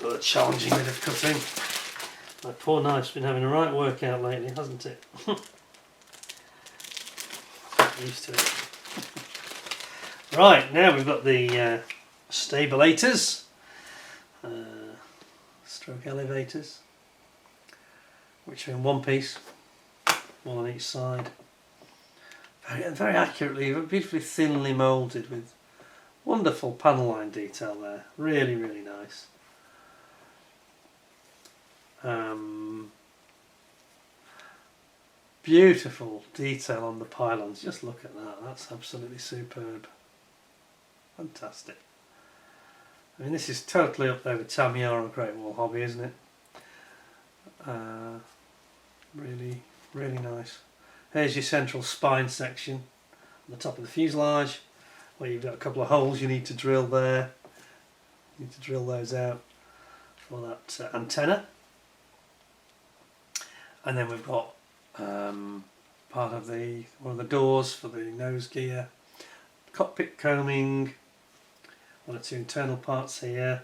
A challenging bit of cutting. My poor knife's been having a right workout lately, hasn't it? Used to it. Right, now we've got the stabilators. stroke elevators, which are in one piece, one on each side. Very accurately, beautifully thinly moulded with wonderful panel line detail there. Really, really nice. Beautiful detail on the pylons. Just look at that. That's absolutely superb. Fantastic. I mean, this is totally up there with Tamiya and Great Wall Hobby, isn't it? Really, really nice. Here's your central spine section on the top of the fuselage, where you've got a couple of holes you need to drill there. You need to drill those out for that antenna. And then we've got part of one of the doors for the nose gear, cockpit combing, one or two internal parts here.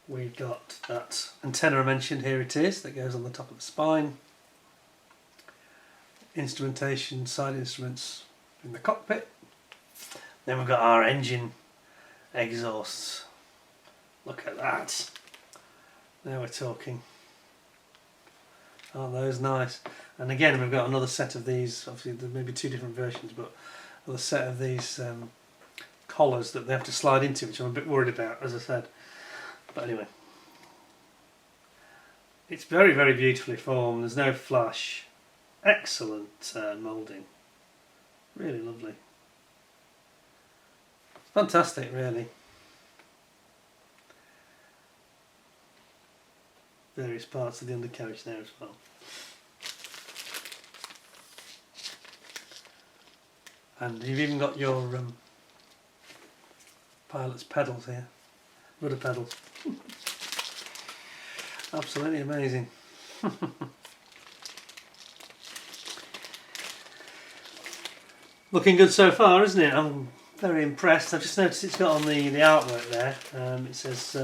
We've got that antenna I mentioned, here it is, that goes on the top of the spine. Instrumentation, side instruments in the cockpit. Then we've got our engine exhausts. Look at that. Now we're talking. Aren't those nice? And again, we've got another set of these. Obviously there may be two different versions, but another set of these collars that they have to slide into, which I'm a bit worried about, as I said. But anyway, it's very, very beautifully formed. There's no flash. Excellent moulding. Really lovely. Fantastic, really. Various parts of the undercarriage there as well. And you've even got your pilot's pedals here, rudder pedals. Absolutely amazing. Looking good so far, isn't it? I'm very impressed. I've just noticed it's got on the artwork there. It says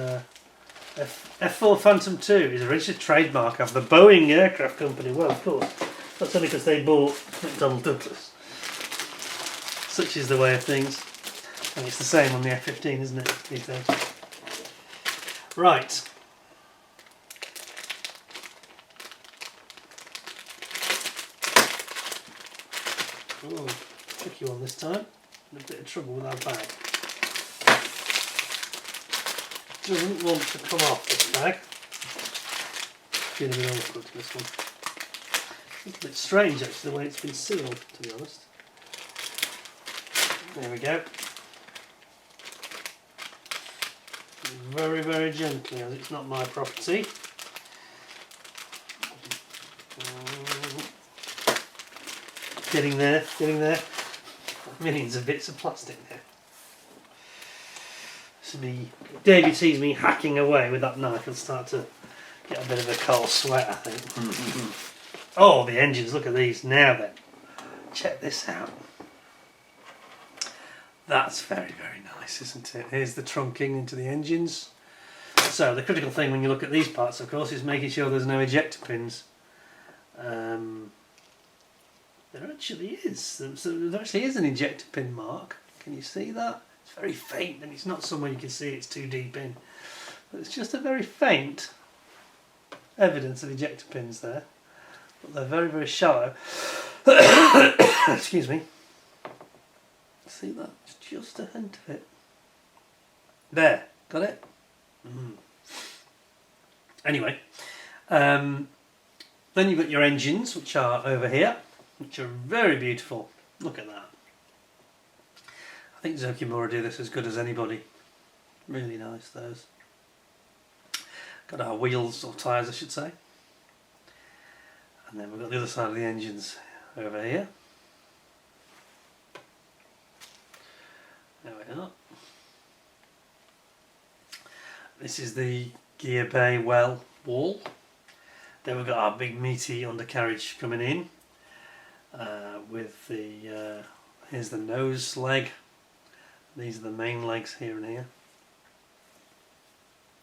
F-4 Phantom 2 is a registered trademark of the Boeing Aircraft Company. Well, of course, that's only because they bought McDonnell Douglas. Such is the way of things. And it's the same on the F-15, isn't it, these days? Right. Oh, tricky one this time. In a bit of trouble with our bag. Doesn't want to come off, this bag. Feeling a bit awkward, this one. It's a bit strange actually the way it's been sealed, to be honest. There we go. Very, very gently, as it's not my property. Getting there, getting there. Millions of bits of plastic there. This will be, Davey sees me hacking away with that knife and start to get a bit of a cold sweat, I think. Oh, the engines, look at these. Now then, check this out. That's very, very nice, isn't it? Here's the trunking into the engines. So the critical thing when you look at these parts, of course, is making sure there's no ejector pins. There actually is. So there actually is an ejector pin mark. Can you see that? It's very faint, and it's not somewhere you can see it's too deep in. But it's just a very faint evidence of ejector pins there. But they're very, very shallow. Excuse me. See that? It's just a hint of it. There. Got it? Anyway. Then you've got your engines, which are over here, which are very beautiful. Look at that. I think Zoukei Mura do this as good as anybody. Really nice, those. Got our wheels, or tyres I should say. And then we've got the other side of the engines over here. There we are. This is the gear bay well wall. Then we've got our big meaty undercarriage coming in with the here's the nose leg. These are the main legs here and here.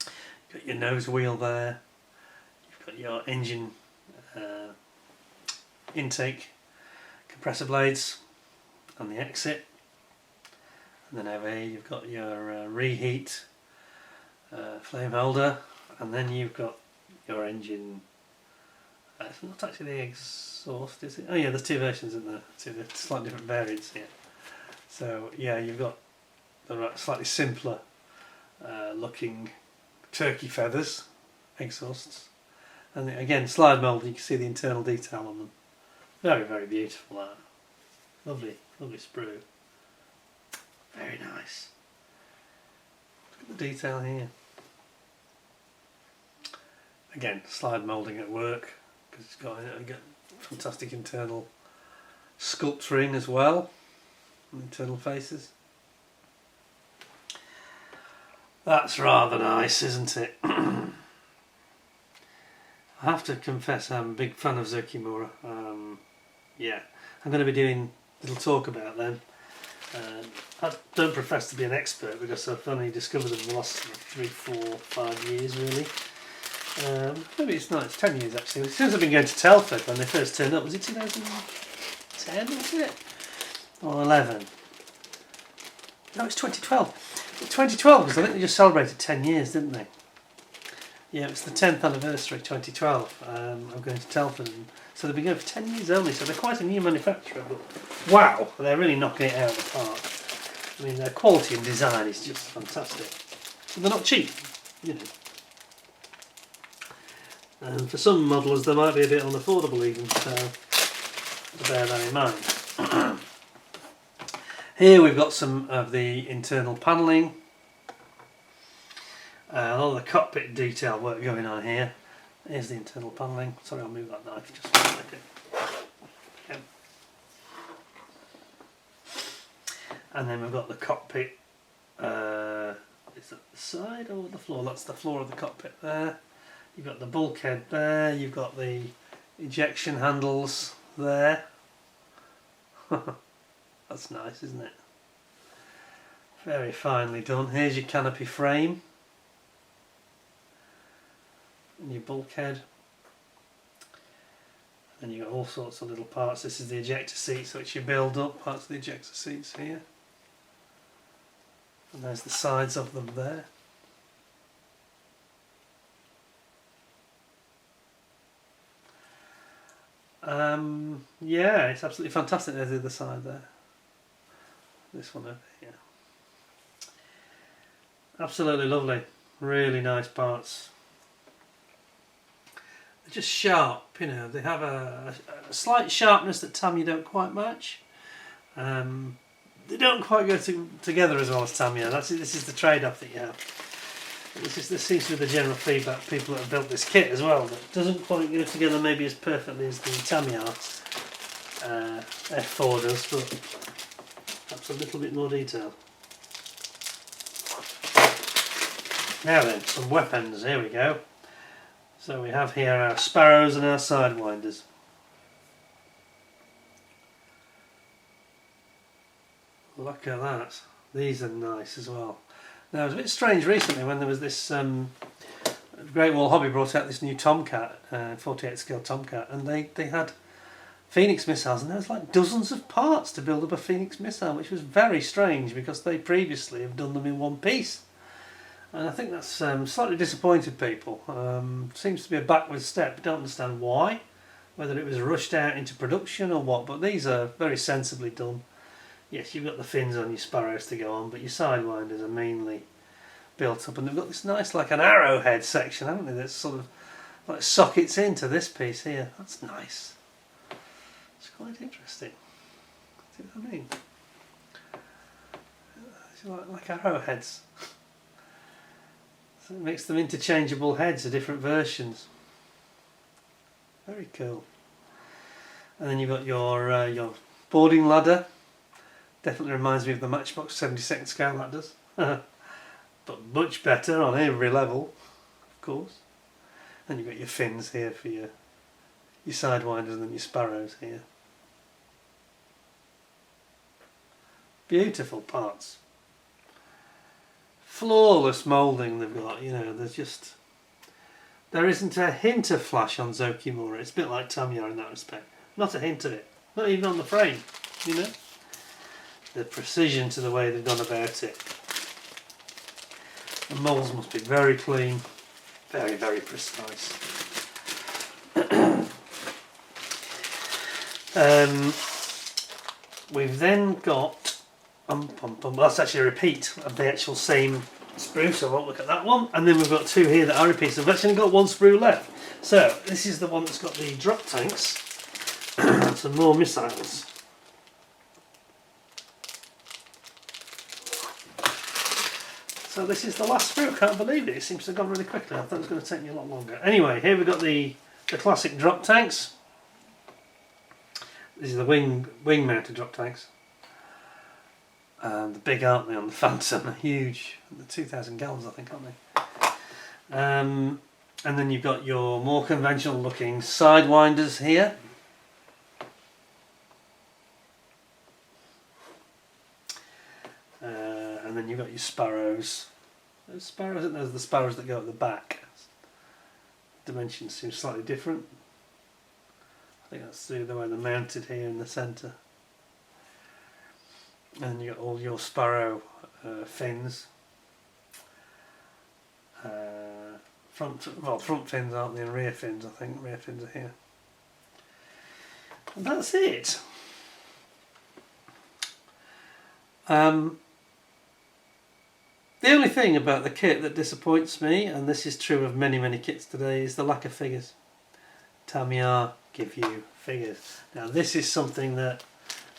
You've got your nose wheel there. You've got your engine intake compressor blades and the exit. And then over here you've got your reheat flame holder And then you've got your engine. It's not actually the exhaust, is it? Oh yeah, there's two versions, isn't there? Two slightly different variants here. So yeah, you've got the slightly simpler looking turkey feathers exhausts, and again slide mould. You can see the internal detail on them. Very, very beautiful. That lovely, lovely sprue. Very nice. Look at the detail here. Again, slide moulding at work, because it's got fantastic internal sculptoring as well, internal faces. That's rather nice, isn't it? I have to confess I'm a big fan of Zoukei Mura. Yeah, I'm going to be doing a little talk about them. I don't profess to be an expert because I've only discovered them in the last 3, 4, 5 years really. Maybe it's not, it's 10 years actually. Since I've been going to Telford when they first turned up, was it 2010, was it? Or 11? No, it's 2012. 2012 because I think they just celebrated 10 years, didn't they? Yeah, it's the 10th anniversary, 2012. I'm going to Telford, and so they've been going for 10 years only, so they're quite a new manufacturer, but wow, they're really knocking it out of the park. I mean, their quality and design is just fantastic. So they're not cheap, you know. And for some modellers they might be a bit unaffordable even, so bear that in mind. Here we've got some of the internal panelling. A lot of the cockpit detail work going on here. Here's the internal panelling. Sorry, I'll move that knife just for a second. Okay. And then we've got the cockpit. Is that the side or the floor? That's the floor of the cockpit there. You've got the bulkhead there. You've got the ejection handles there. That's nice, isn't it? Very finely done. Here's your canopy frame. And your bulkhead. And you've got all sorts of little parts. This is the ejector seat, so it's your build up parts of the ejector seats here. And there's the sides of them there. Yeah, it's absolutely fantastic. There's the other side there. This one over here. Absolutely lovely. Really nice parts. They're just sharp, you know. They have a slight sharpness that Tamiya don't quite match. They don't quite go together as well as Tamiya. This is the trade-off that you have. This seems to be the general feedback people that have built this kit as well. That doesn't quite go together maybe as perfectly as the Tamiya F-4 does, but perhaps a little bit more detail. Now then, some weapons. Here we go. So we have here our sparrows and our sidewinders. Look at that. These are nice as well. Now, it was a bit strange recently when there was this Great Wall Hobby brought out this new Tomcat, 48 scale Tomcat, and they had Phoenix missiles, and there was like dozens of parts to build up a Phoenix missile, which was very strange because they previously have done them in one piece. And I think that's slightly disappointed people. Seems to be a backward step. Don't understand why, whether it was rushed out into production or what, but these are very sensibly done. Yes, you've got the fins on your sparrows to go on, but your sidewinders are mainly built up, and they've got this nice, like an arrowhead section, haven't they? That's sort of like sockets into this piece here. That's nice. It's quite interesting. See what I mean? It's like arrowheads. So it makes them interchangeable heads of different versions. Very cool. And then you've got your boarding ladder. Definitely reminds me of the Matchbox 72nd scale, that does. But much better on every level, of course. And you've got your fins here for your sidewinders, and then your sparrows here. Beautiful parts. Flawless moulding they've got, you know, there isn't a hint of flash on Zoukei Mura. It's a bit like Tamiya in that respect. Not a hint of it. Not even on the frame, you know. The precision to the way they've gone about it. The moulds must be very clean. Very, very precise. We've then got, well, that's actually a repeat of the actual same sprue, so I won't look at that one. And then we've got two here that are repeats. I've actually got one sprue left. So this is the one that's got the drop tanks and some more missiles. So this is the last sprue. I can't believe it. It seems to have gone really quickly. I thought it was going to take me a lot longer. Anyway, here we've got the classic drop tanks. These are the wing mounted drop tanks. And the big, aren't they, on the Phantom? They're huge. They're 2,000 gallons, I think, aren't they? And then you've got your more conventional looking sidewinders here. And then you've got your sparrows. Those sparrows, I think those are the sparrows that go at the back. Dimensions seem slightly different. I think that's the way they're mounted here in the centre. And you've got all your sparrow fins. Front fins aren't they, and rear fins, I think. Rear fins are here. And that's it. The only thing about the kit that disappoints me, and this is true of many, many kits today, is the lack of figures. Tamiya give you figures. Now this is something that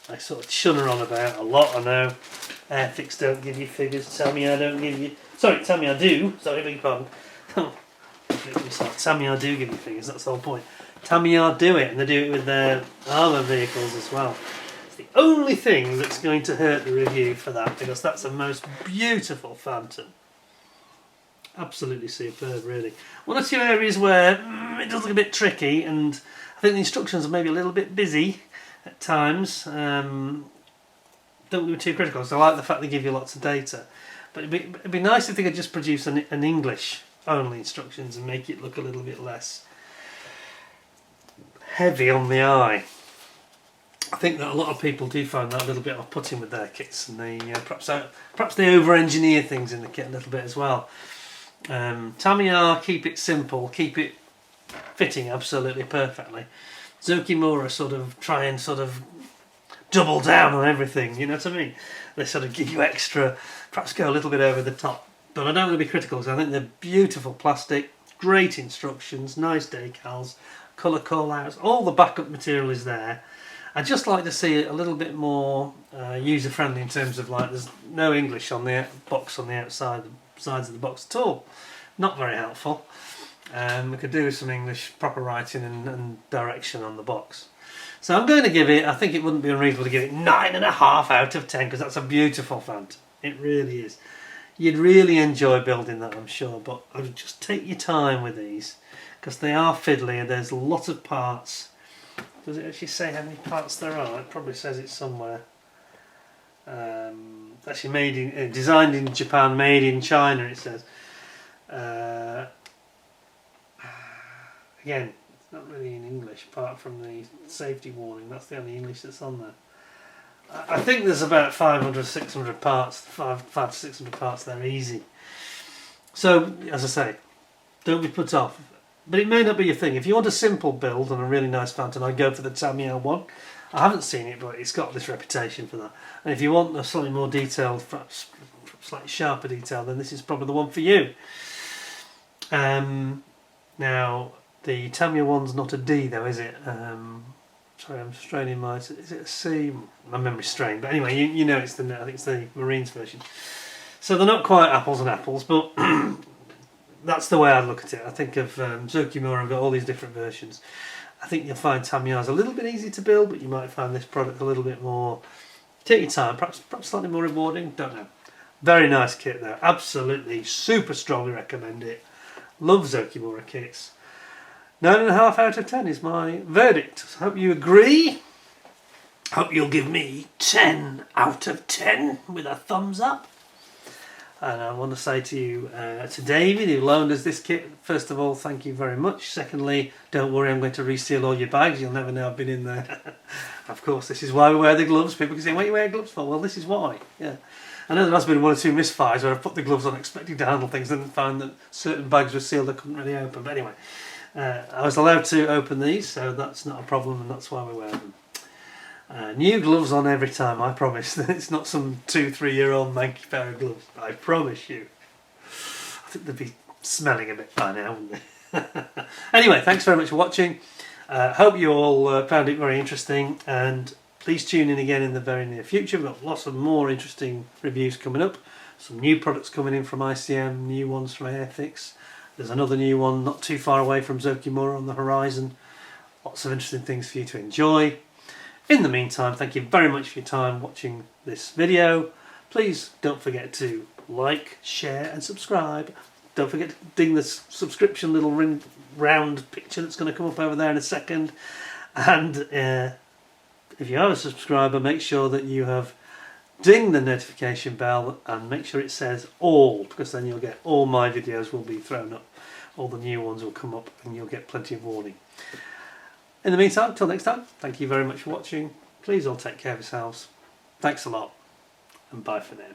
I sort of shunner on about a lot, I know. Airfix don't give you figures, Tamiya don't give you... Sorry, Tamiya do, sorry, beg your pardon. Tamiya do give you figures, that's the whole point. Tamiya do it, and they do it with their armour vehicles as well. It's the only thing that's going to hurt the review for that, because that's the most beautiful Phantom. Absolutely superb, really. One or two areas where it does look a bit tricky, and I think the instructions are maybe a little bit busy at times. Don't be too critical, because I like the fact they give you lots of data. But it'd be nice if they could just produce an English only instructions and make it look a little bit less heavy on the eye. I think that a lot of people do find that a little bit off-putting with their kits, and they perhaps they over-engineer things in the kit a little bit as well. Tamiya keep it simple, keep it fitting absolutely perfectly. Zoukei Mura sort of try and sort of double down on everything, you know what I mean? They sort of give you extra, perhaps go a little bit over the top. But I don't want to be critical, because I think they're beautiful plastic, great instructions, nice decals, colour call-outs, all the backup material is there. I'd just like to see it a little bit more user-friendly in terms of, like, there's no English on the box on the outside, sides of the box at all. Not very helpful. We could do with some English proper writing and direction on the box. So I'm going to give it, I think it wouldn't be unreasonable to give it 9.5 out of 10, because that's a beautiful Phantom. It really is. You'd really enjoy building that, I'm sure, but I would just take your time with these, because they are fiddly and there's lots of parts. Does it actually say how many parts there are? It probably says it somewhere. Actually designed in Japan, made in China, it says. Again, it's not really in English, apart from the safety warning. That's the only English that's on there. I think there's about 500, 600 parts, 500 to 600 parts there, easy. So, as I say, don't be put off. But it may not be your thing. If you want a simple build and a really nice Phantom, I'd go for the Tamiya one. I haven't seen it, but it's got this reputation for that. And if you want a slightly more detailed, perhaps slightly sharper detail, then this is probably the one for you. Now, the Tamiya one's not a D though, is it? Sorry, I'm straining my... Is it a C? My memory's strained. But anyway, you know it's I think it's the Marines version. So they're not quite apples and apples, but that's the way I'd look at it. I think of Zoukei Mura, I've got all these different versions. I think you'll find Tamiya's a little bit easy to build, but you might find this product a little bit more... Take your time, perhaps slightly more rewarding, don't know. Very nice kit though, absolutely, super strongly recommend it. Love Zoukei Mura kits. 9.5 out of 10 is my verdict. So hope you agree. Hope you'll give me 10 out of 10 with a thumbs up. And I want to say to you, to David, who loaned us this kit, first of all, thank you very much. Secondly, don't worry, I'm going to reseal all your bags. You'll never know I've been in there. Of course, this is why we wear the gloves. People can say, what do you wear gloves for? Well, this is why. Yeah. I know there has been one or two misfires where I've put the gloves on expecting to handle things and found that certain bags were sealed I couldn't really open. But anyway, I was allowed to open these, so that's not a problem, and that's why we wear them. New gloves on every time, I promise. It's not some 2-3-year-old manky pair of gloves. I promise you. I think they'd be smelling a bit by now, wouldn't they? Anyway, thanks very much for watching. Hope you all found it very interesting, and please tune in again in the very near future. We've got lots of more interesting reviews coming up. Some new products coming in from ICM, new ones from Airfix. There's another new one not too far away from Zoukei Mura on the horizon. Lots of interesting things for you to enjoy. In the meantime, thank you very much for your time watching this video. Please don't forget to like, share and subscribe. Don't forget to ding the subscription little round picture that's going to come up over there in a second. And if you are a subscriber, make sure that you have dinged the notification bell and make sure it says all, because then you'll get all my videos will be thrown up. All the new ones will come up and you'll get plenty of warning. In the meantime, till next time, thank you very much for watching. Please all take care of yourselves. Thanks a lot, and bye for now.